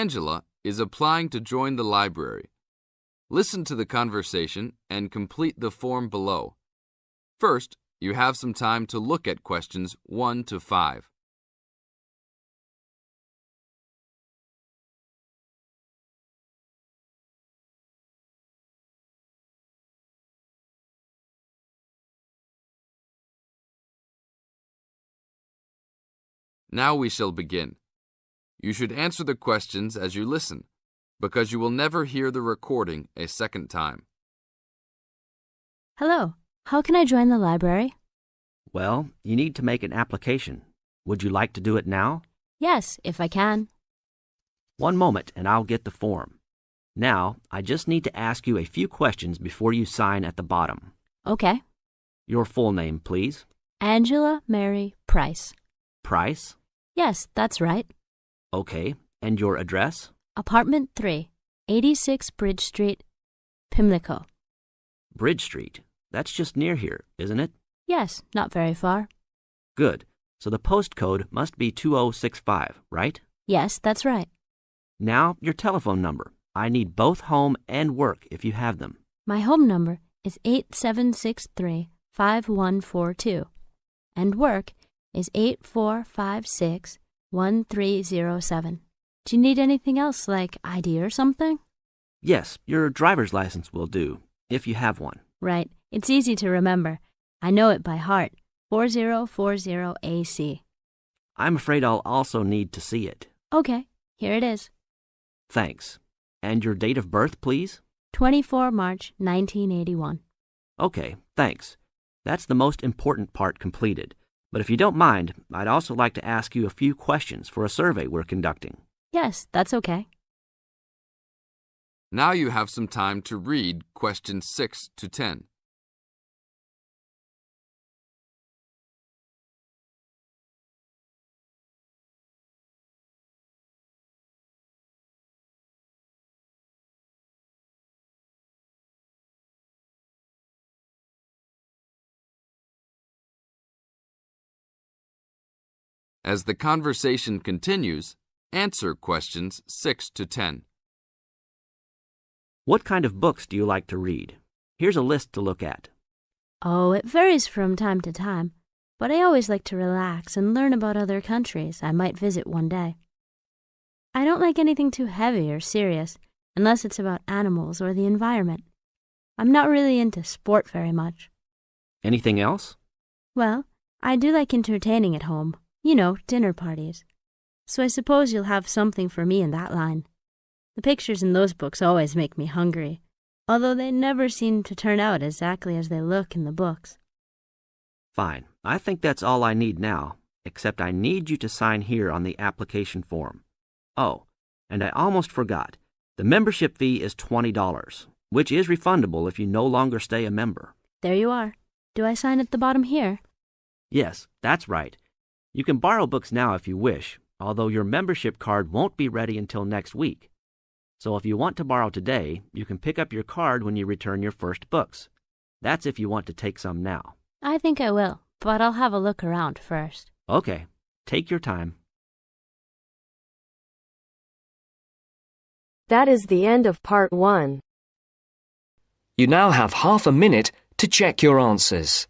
Angela is applying to join the library. Listen to the conversation and complete the form below. First, you have some time to look at questions 1 to 5. Now we shall begin. You should answer the questions as you listen, because you will never hear the recording a second time. Hello, how can I join the library? Well, you need to make an application. Would you like to do it now? Yes, if I can. One moment and I'll get the form. Now, I just need to ask you a few questions before you sign at the bottom. Okay. Your full name, please. Angela Mary Price. Price? Yes, that's right. Okay, and your address? Apartment 3, 86 Bridge Street, Pimlico. Bridge Street. That's just near here, isn't it? Yes, not very far. Good. So the postcode must be 2065, right? Yes, that's right. Now, your telephone number. I need both home and work if you have them. My home number is 8763-5142, and work is 8456-1307. Do you need anything else, like ID or something? Yes, your driver's license will do, if you have one. Right. It's easy to remember. I know it by heart. 4040AC. I'm afraid I'll also need to see it. Okay, here it is. Thanks. And your date of birth, please? 24 March 1981. Okay, thanks. That's the most important part completed. But if you don't mind, I'd also like to ask you a few questions for a survey we're conducting. Yes, that's okay. Now you have some time to read questions 6 to 10. As the conversation continues, answer questions 6 to 10. What kind of books do you like to read? Here's a list to look at. Oh, it varies from time to time, but I always like to relax and learn about other countries I might visit one day. I don't like anything too heavy or serious, unless it's about animals or the environment. I'm not really into sport very much. Anything else? Well, I do like entertaining at home. You know, dinner parties. So I suppose you'll have something for me in that line. The pictures in those books always make me hungry, although they never seem to turn out exactly as they look in the books. Fine. I think that's all I need now, except I need you to sign here on the application form. Oh, and I almost forgot. The membership fee is $20, which is refundable if you no longer stay a member. There you are. Do I sign at the bottom here? Yes, that's right. You can borrow books now if you wish, although your membership card won't be ready until next week. So if you want to borrow today, you can pick up your card when you return your first books. That's if you want to take some now. I think I will, but I'll have a look around first. Okay, take your time. That is the end of part 1. You now have half a minute to check your answers.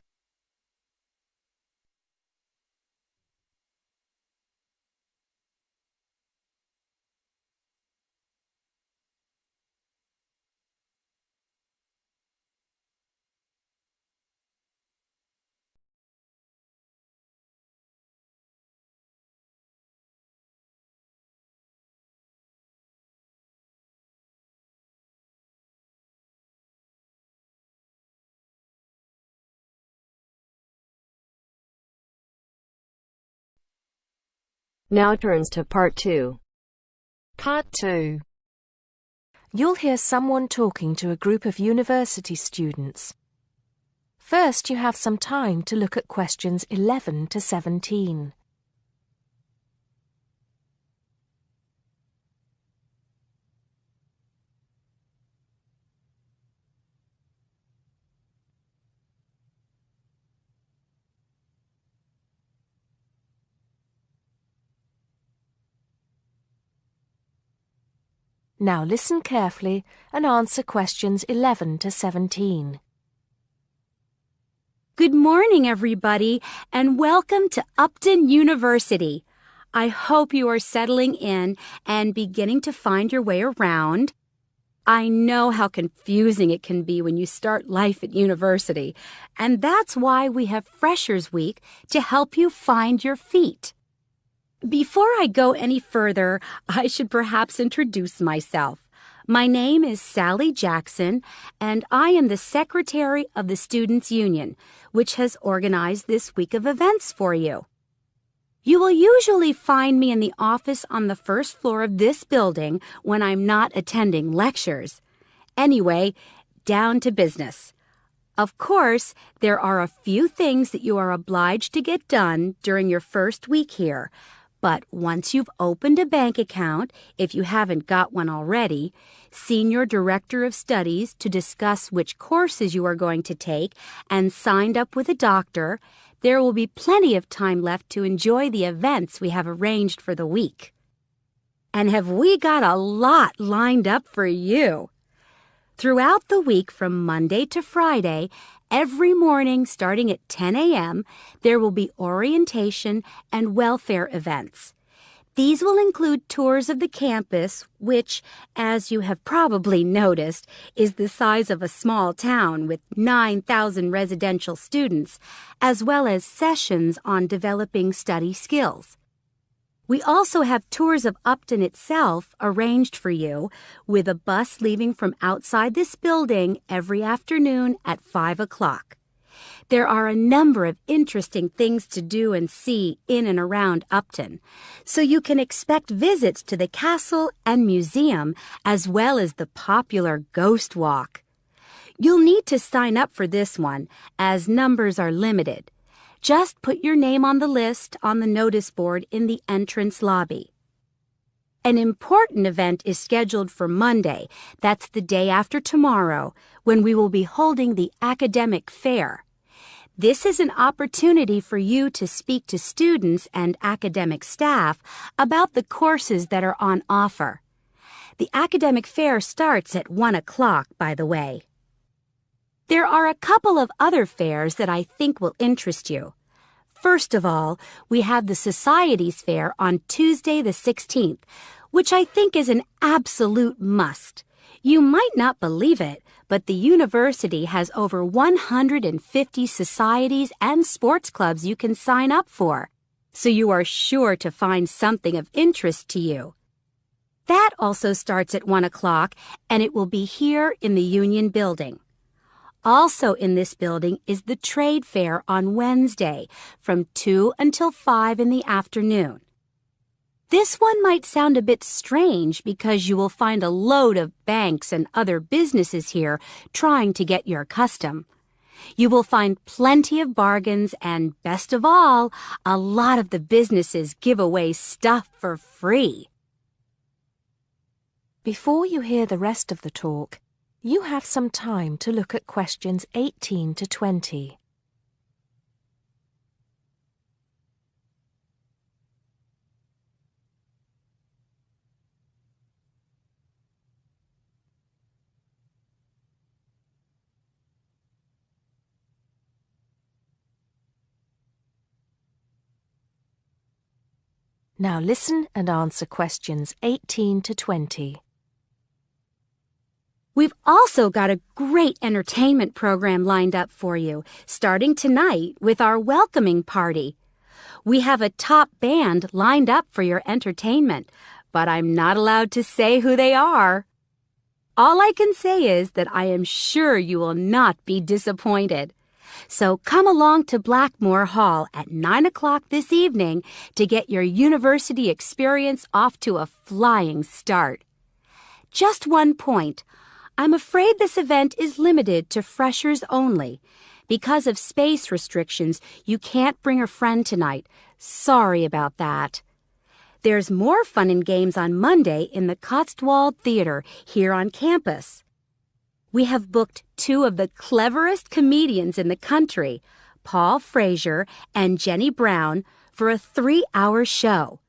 Now turns to part 2. Part 2. You'll hear someone talking to a group of university students. First, you have some time to look at questions 11 to 17. Now listen carefully and answer questions 11 to 17. Good morning, everybody, and welcome to Upton University. I hope you are settling in and beginning to find your way around. I know how confusing it can be when you start life at university, and that's why we have Freshers Week to help you find your feet. Before I go any further, I should perhaps introduce myself. My name is Sally Jackson, and I am the Secretary of the Students' Union, which has organized this week of events for you. You will usually find me in the office on the first floor of this building when I'm not attending lectures. Anyway, down to business. Of course, there are a few things that you are obliged to get done during your first week here. But once you've opened a bank account, if you haven't got one already, seen your director of studies to discuss which courses you are going to take, and signed up with a doctor, there will be plenty of time left to enjoy the events we have arranged for the week. And have we got a lot lined up for you? Throughout the week from Monday to Friday, every morning starting at 10 a.m., there will be orientation and welfare events. These will include tours of the campus, which, as you have probably noticed, is the size of a small town with 9,000 residential students, as well as sessions on developing study skills. We also have tours of Upton itself arranged for you, with a bus leaving from outside this building every afternoon at 5 o'clock. There are a number of interesting things to do and see in and around Upton, so you can expect visits to the castle and museum as well as the popular Ghost Walk. You'll need to sign up for this one, as numbers are limited. Just put your name on the list on the notice board in the entrance lobby. An important event is scheduled for Monday, that's the day after tomorrow, when we will be holding the academic fair. This is an opportunity for you to speak to students and academic staff about the courses that are on offer. The academic fair starts at 1 o'clock, by the way. There are a couple of other fairs that I think will interest you. First of all, we have the Societies Fair on Tuesday the 16th, which I think is an absolute must. You might not believe it, but the university has over 150 societies and sports clubs you can sign up for, so you are sure to find something of interest to you. That also starts at 1 o'clock, and it will be here in the Union Building. Also in this building is the Trade Fair on Wednesday from 2 until 5 in the afternoon. This one might sound a bit strange because you will find a load of banks and other businesses here trying to get your custom. You will find plenty of bargains and, best of all, a lot of the businesses give away stuff for free. Before you hear the rest of the talk, you have some time to look at questions 18 to 20. Now listen and answer questions 18 to 20. We've also got a great entertainment program lined up for you, starting tonight with our welcoming party. We have a top band lined up for your entertainment, but I'm not allowed to say who they are. All I can say is that I am sure you will not be disappointed. So come along to Blackmore Hall at 9 o'clock this evening to get your university experience off to a flying start. Just one point. I'm afraid this event is limited to freshers only. Because of space restrictions, you can't bring a friend tonight. Sorry about that. There's more fun and games on Monday in the Cotswold Theater here on campus. We have booked two of the cleverest comedians in the country, Paul Frazier and Jenny Brown, for a 3-hour show.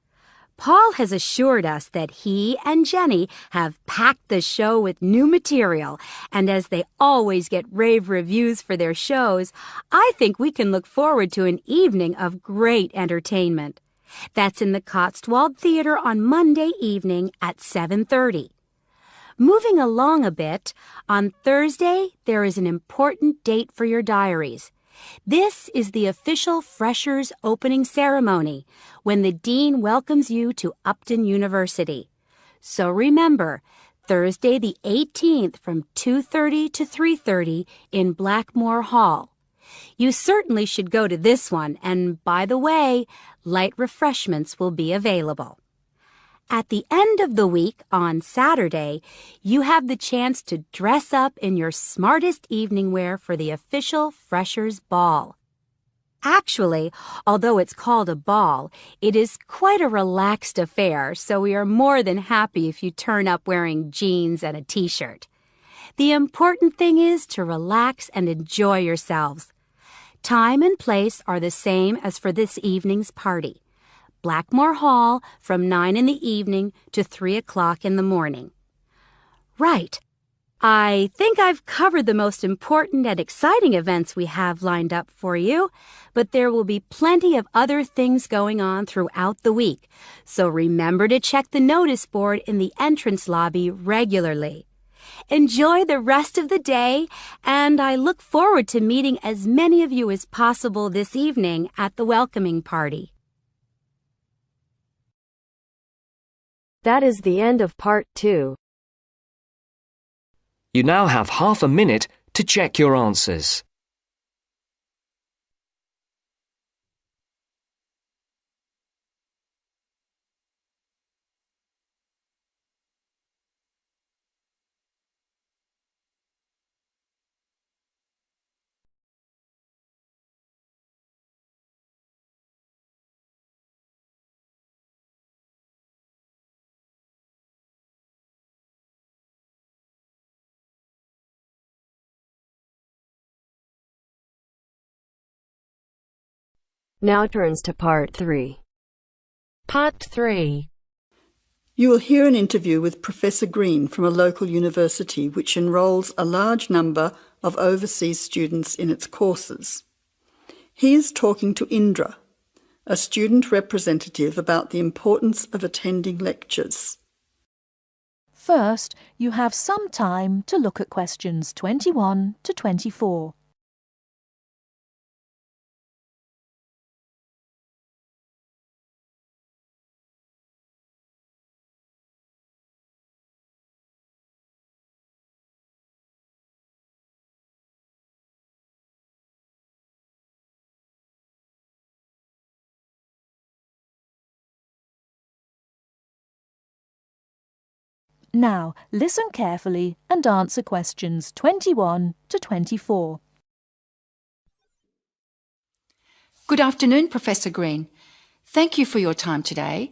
Paul has assured us that he and Jenny have packed the show with new material, and as they always get rave reviews for their shows, I think we can look forward to an evening of great entertainment. That's in the Cotswold Theater on Monday evening at 7:30. Moving along a bit, on Thursday there is an important date for your diaries. This is the official Freshers opening ceremony, when the Dean welcomes you to Upton University. So remember, Thursday the 18th from 2:30 to 3:30 in Blackmore Hall. You certainly should go to this one, and by the way, light refreshments will be available. At the end of the week, on Saturday, you have the chance to dress up in your smartest evening wear for the official Freshers' Ball. Actually, although it's called a ball, it is quite a relaxed affair, so we are more than happy if you turn up wearing jeans and a t-shirt. The important thing is to relax and enjoy yourselves. Time and place are the same as for this evening's party. Blackmore Hall from 9 in the evening to 3 o'clock in the morning. Right. I think I've covered the most important and exciting events we have lined up for you, but there will be plenty of other things going on throughout the week, so remember to check the notice board in the entrance lobby regularly. Enjoy the rest of the day, and I look forward to meeting as many of you as possible this evening at the welcoming party. That is the end of part 2. You now have half a minute to check your answers. Now turns to part 3. Part 3. You will hear an interview with Professor Green from a local university which enrolls a large number of overseas students in its courses. He is talking to Indra, a student representative, about the importance of attending lectures. First, you have some time to look at questions 21 to 24. Now, listen carefully and answer questions 21 to 24. Good afternoon, Professor Green. Thank you for your time today.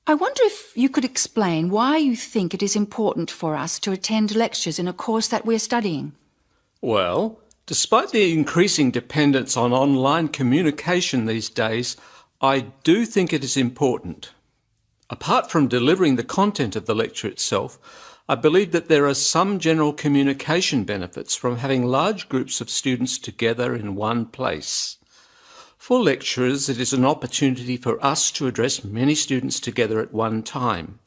I wonder if you could explain why you think it is important for us to attend lectures in a course that we're studying. Well, despite the increasing dependence on online communication these days, I do think it is important. Apart from delivering the content of the lecture itself, I believe that there are some general communication benefits from having large groups of students together in one place. For lecturers, it is an opportunity for us to address many students together at one time.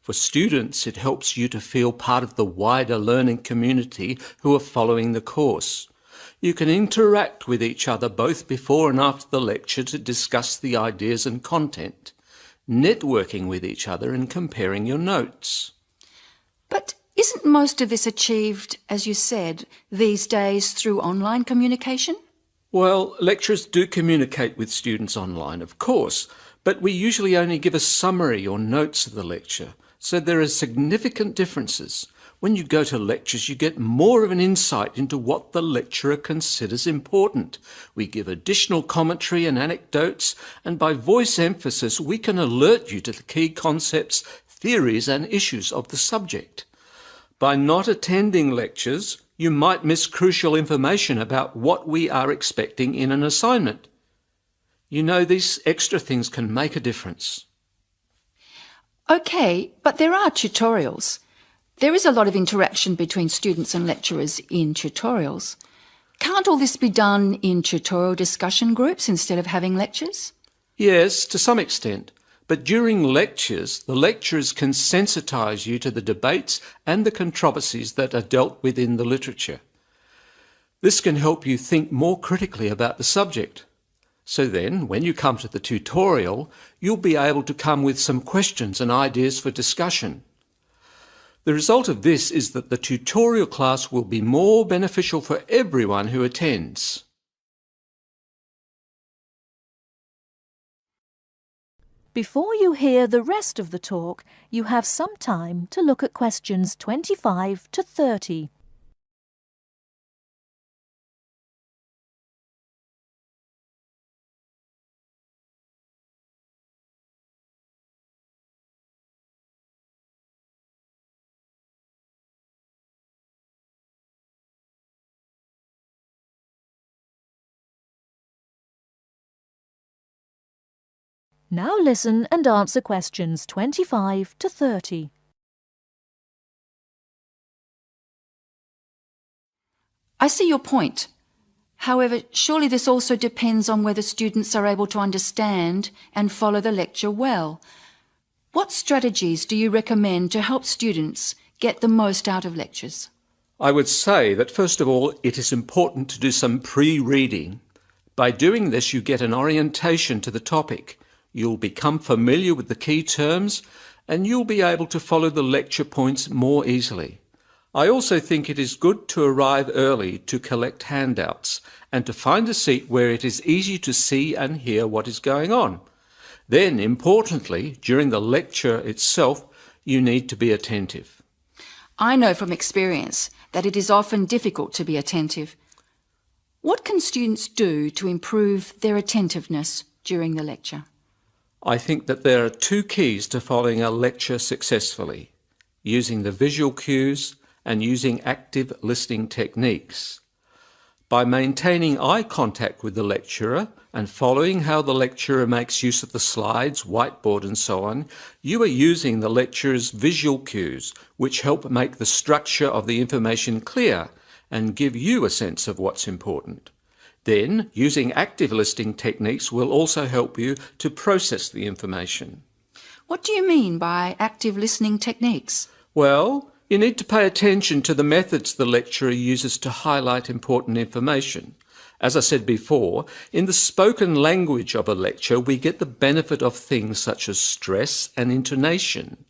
For students, it helps you to feel part of the wider learning community who are following the course. You can interact with each other both before and after the lecture to discuss the ideas and content, networking with each other and comparing your notes. But isn't most of this achieved, as you said, these days through online communication? Well, lecturers do communicate with students online, of course, but we usually only give a summary or notes of the lecture, so there are significant differences. When you go to lectures, you get more of an insight into what the lecturer considers important. We give additional commentary and anecdotes, and by voice emphasis, we can alert you to the key concepts, theories, and issues of the subject. By not attending lectures, you might miss crucial information about what we are expecting in an assignment. You know, these extra things can make a difference. Okay, but there are tutorials. There is a lot of interaction between students and lecturers in tutorials. Can't all this be done in tutorial discussion groups instead of having lectures? Yes, to some extent. But during lectures, the lecturers can sensitise you to the debates and the controversies that are dealt with in the literature. This can help you think more critically about the subject. So then, when you come to the tutorial, you'll be able to come with some questions and ideas for discussion. The result of this is that the tutorial class will be more beneficial for everyone who attends. Before you hear the rest of the talk, you have some time to look at questions 25 to 30. Now listen and answer questions 25 to 30. I see your point. However, surely this also depends on whether students are able to understand and follow the lecture well. What strategies do you recommend to help students get the most out of lectures? I would say that first of all, it is important to do some pre-reading. By doing this, you get an orientation to the topic. You'll become familiar with the key terms and you'll be able to follow the lecture points more easily. I also think it is good to arrive early to collect handouts and to find a seat where it is easy to see and hear what is going on. Then, importantly, during the lecture itself, you need to be attentive. I know from experience that it is often difficult to be attentive. What can students do to improve their attentiveness during the lecture? I think that there are two keys to following a lecture successfully: using the visual cues and using active listening techniques. By maintaining eye contact with the lecturer and following how the lecturer makes use of the slides, whiteboard and so on, you are using the lecturer's visual cues, which help make the structure of the information clear and give you a sense of what's important. Then, using active listening techniques will also help you to process the information. What do you mean by active listening techniques? Well, you need to pay attention to the methods the lecturer uses to highlight important information. As I said before, in the spoken language of a lecture, we get the benefit of things such as stress and intonation,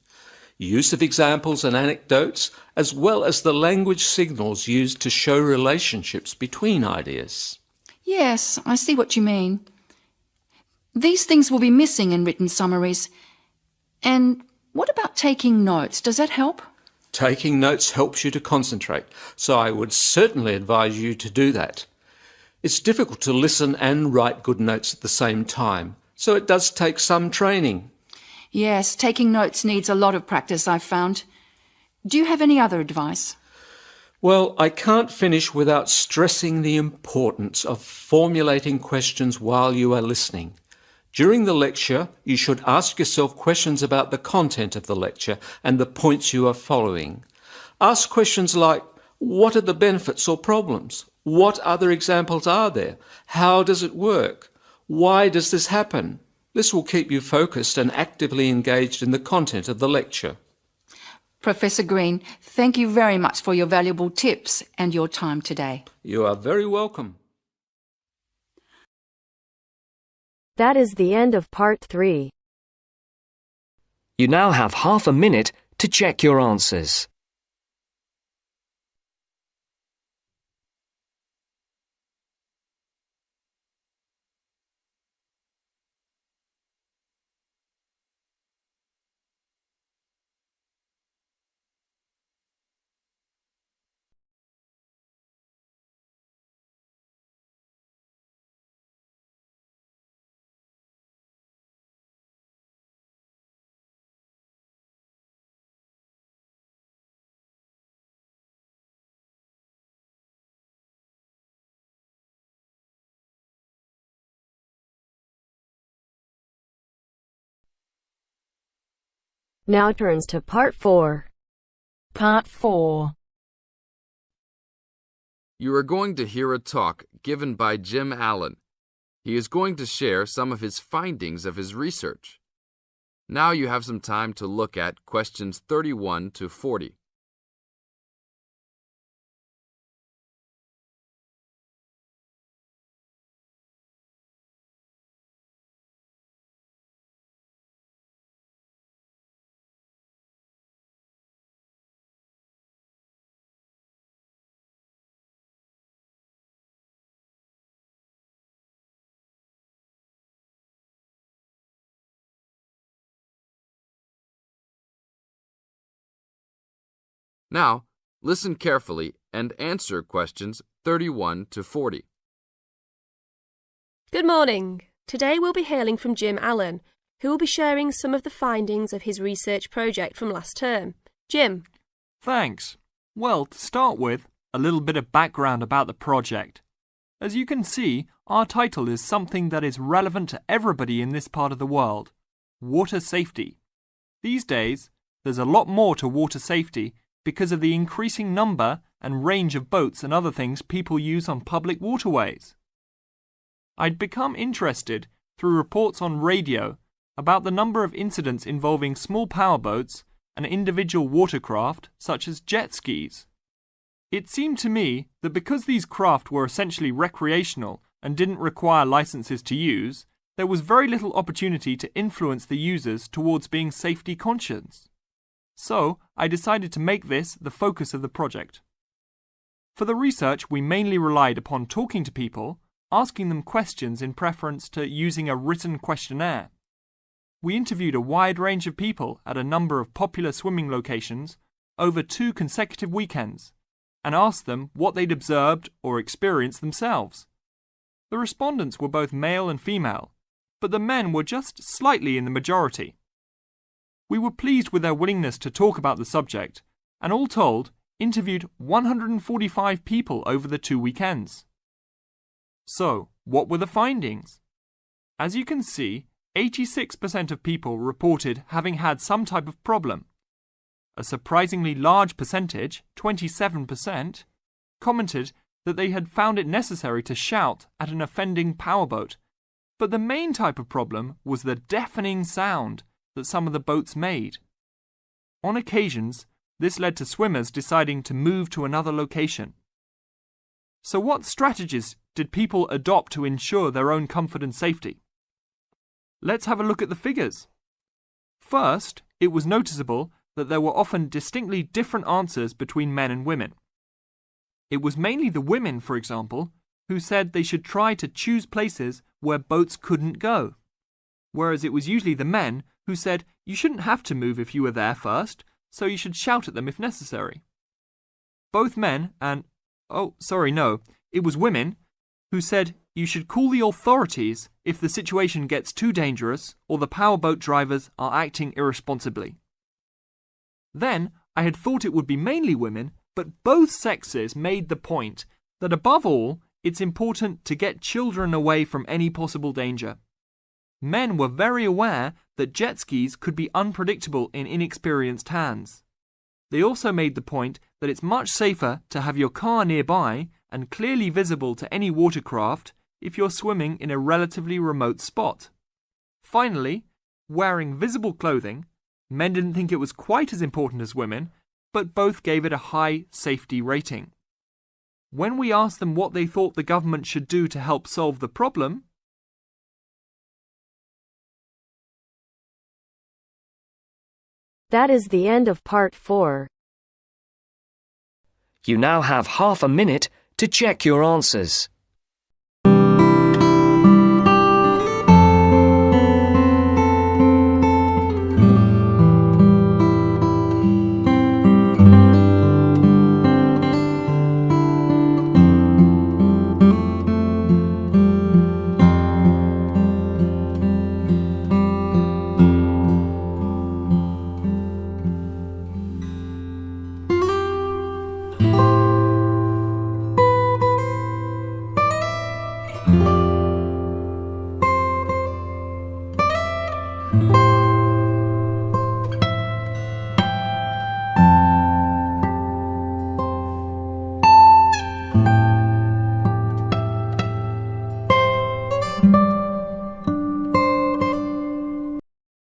use of examples and anecdotes, as well as the language signals used to show relationships between ideas. Yes, I see what you mean. These things will be missing in written summaries. And what about taking notes? Does that help? Taking notes helps you to concentrate, so I would certainly advise you to do that. It's difficult to listen and write good notes at the same time, so it does take some training. Yes, taking notes needs a lot of practice, I've found. Do you have any other advice? Well, I can't finish without stressing the importance of formulating questions while you are listening. During the lecture, you should ask yourself questions about the content of the lecture and the points you are following. Ask questions like, what are the benefits or problems? What other examples are there? How does it work? Why does this happen? This will keep you focused and actively engaged in the content of the lecture. Professor Green, thank you very much for your valuable tips and your time today. You are very welcome. That is the end of part 3. You now have half a minute to check your answers. Now turns to Part 4. Part 4. You are going to hear a talk given by Jim Allen. He is going to share some of his findings of his research. Now you have some time to look at questions 31 to 40. Now, listen carefully and answer questions 31 to 40. Good morning. Today we'll be hearing from Jim Allen, who will be sharing some of the findings of his research project from last term. Jim. Thanks. Well, to start with, a little bit of background about the project. As you can see, our title is something that is relevant to everybody in this part of the world: water safety. These days, there's a lot more to water safety because of the increasing number and range of boats and other things people use on public waterways. I'd become interested through reports on radio about the number of incidents involving small powerboats and individual watercraft such as jet skis. It seemed to me that because these craft were essentially recreational and didn't require licenses to use, there was very little opportunity to influence the users towards being safety conscious. So, I decided to make this the focus of the project. For the research, we mainly relied upon talking to people, asking them questions in preference to using a written questionnaire. We interviewed a wide range of people at a number of popular swimming locations over 2 consecutive weekends and asked them what they'd observed or experienced themselves. The respondents were both male and female, but the men were just slightly in the majority. We were pleased with their willingness to talk about the subject, and all told, interviewed 145 people over the 2 weekends. So, what were the findings? As you can see, 86% of people reported having had some type of problem. A surprisingly large percentage, 27%, commented that they had found it necessary to shout at an offending powerboat, but the main type of problem was the deafening sound that some of the boats made. On occasions, this led to swimmers deciding to move to another location. So what strategies did people adopt to ensure their own comfort and safety? Let's have a look at the figures. First, it was noticeable that there were often distinctly different answers between men and women. It was mainly the women, for example, who said they should try to choose places where boats couldn't go, whereas it was usually the men who said you shouldn't have to move if you were there first, so you should shout at them if necessary. Both men and, it was women who said you should call the authorities if the situation gets too dangerous or the powerboat drivers are acting irresponsibly. Then, I had thought it would be mainly women, but both sexes made the point that above all, it's important to get children away from any possible danger. Men were very aware that jet skis could be unpredictable in inexperienced hands. They also made the point that it's much safer to have your car nearby and clearly visible to any watercraft if you're swimming in a relatively remote spot. Finally, wearing visible clothing, men didn't think it was quite as important as women, but both gave it a high safety rating. When we asked them what they thought the government should do to help solve the problem, That is the end of Part 4. You now have half a minute to check your answers.